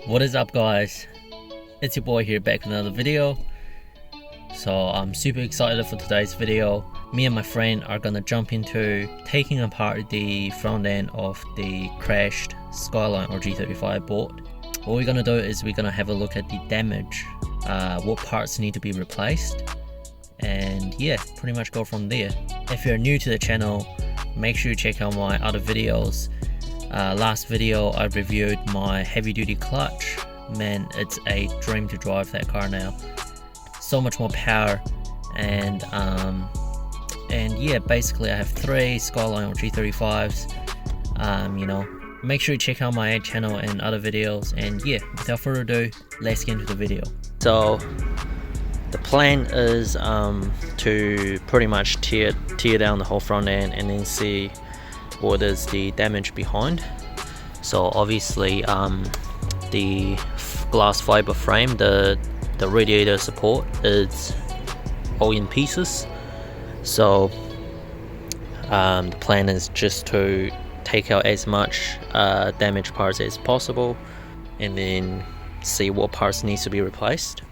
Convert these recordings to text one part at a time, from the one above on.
What is up, guys? It's your boy here, back with another video. So I'm super excited for today's video. Me and my friend are gonna jump into taking apart the front end of the crashed Skyline or G35 board. What we're gonna do is we're gonna have a look at the damage, what parts need to be replaced, and yeah, pretty much go from there. If you're new to the channel, make sure you check out my other videos. Last video I reviewed my heavy duty clutch. Man, it's a dream to drive that car now. So much more power, and yeah, basically I have 3 Skyline or G35s. You know, make sure you check out my channel and other videos, and yeah, without further ado, let's get into the video. So the plan is to pretty much tear down the whole front end and then see what is the damage behind. So obviously the glass fiber frame, the radiator support is all in pieces. So the plan is just to take out as much damaged parts as possible and then see what parts needs to be replaced.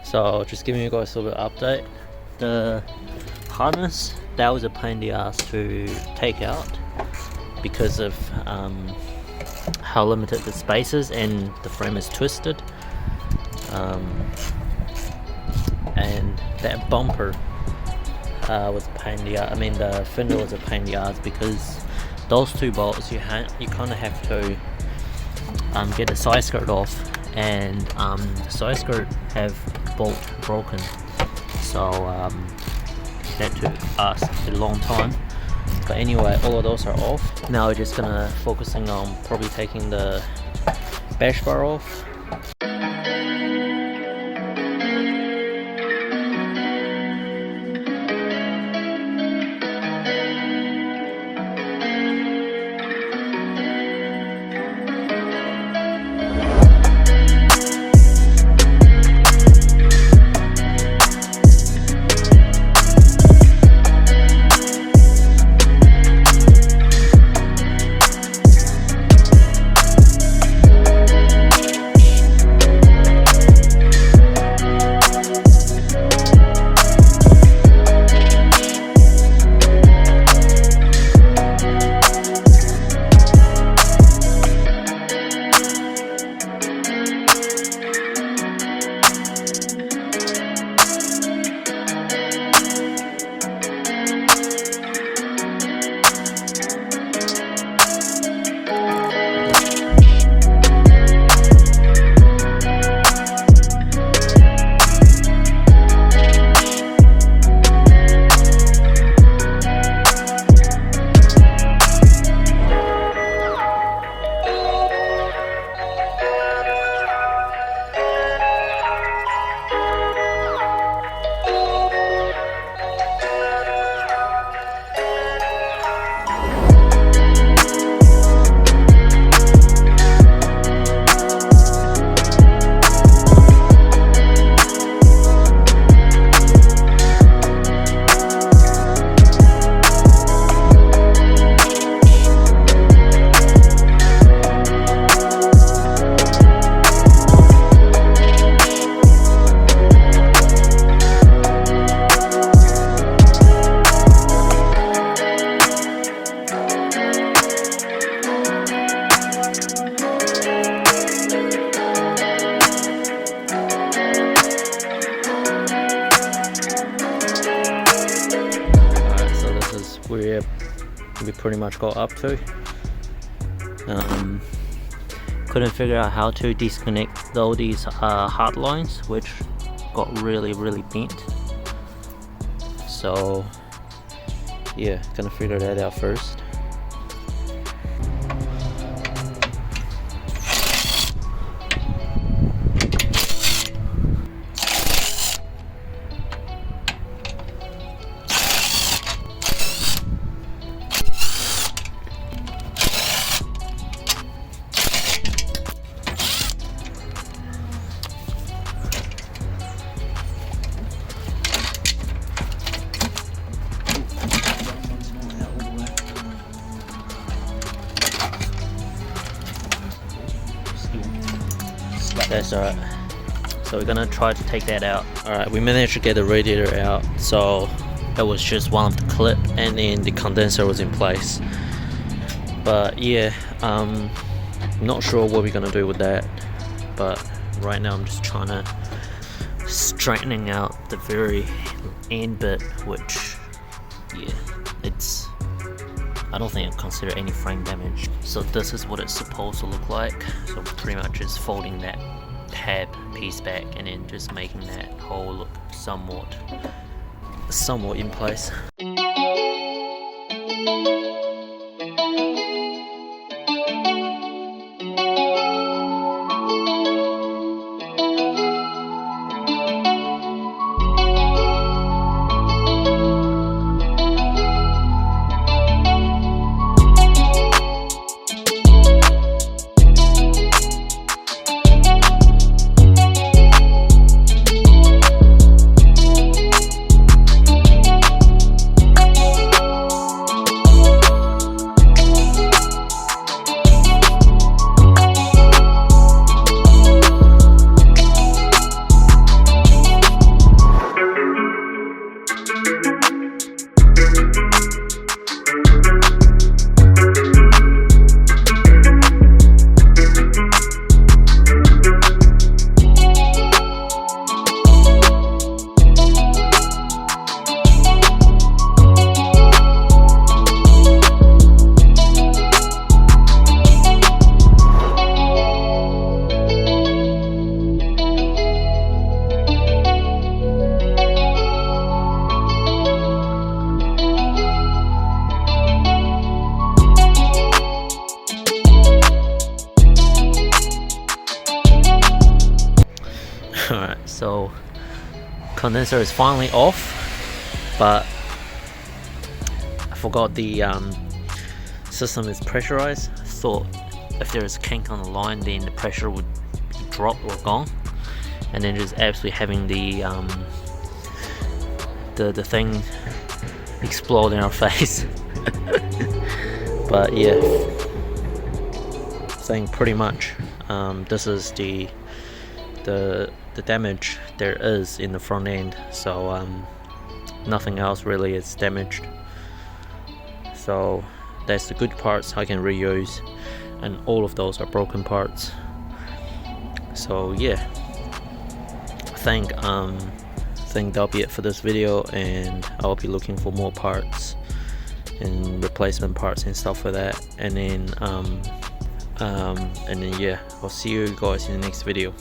So just giving you guys a little bit of update. The harness, that was a pain in the ass to take out because of how limited the space is, and the frame is twisted. And that bumper was a pain in the ass. I mean, the fender was a pain in the ass because those 2 bolts you kind of have to get the side skirt off, and the side skirt have bolt broken, so that took us a long time. But anyway, all of those are off. Now we're just gonna focusing on probably taking the bash bar off. we pretty much got up to. Couldn't figure out how to disconnect all these hard lines, which got really bent. So yeah, gonna figure that out first. That's alright. So we're gonna try to take that out. Alright, we managed to get the radiator out. So it was just one of the clip, and then the condenser was in place. But yeah, not sure what we're gonna do with that. But right now I'm just trying to straightening out the very end bit, which yeah, it's, I don't think I consider any frame damage. So this is what it's supposed to look like. So pretty much just folding that tab piece back and then just making that hole look somewhat in place. Alright, so condenser is finally off, but I forgot the system is pressurized. Thought if there is a kink on the line, then the pressure would drop or gone, and then just absolutely having the thing explode in our face. But yeah, saying pretty much this is the damage there is in the front end. So nothing else really is damaged. So that's the good parts I can reuse, and all of those are broken parts. So yeah, I think that'll be it for this video, and I'll be looking for more parts and replacement parts and stuff for that, and then yeah, I'll see you guys in the next video.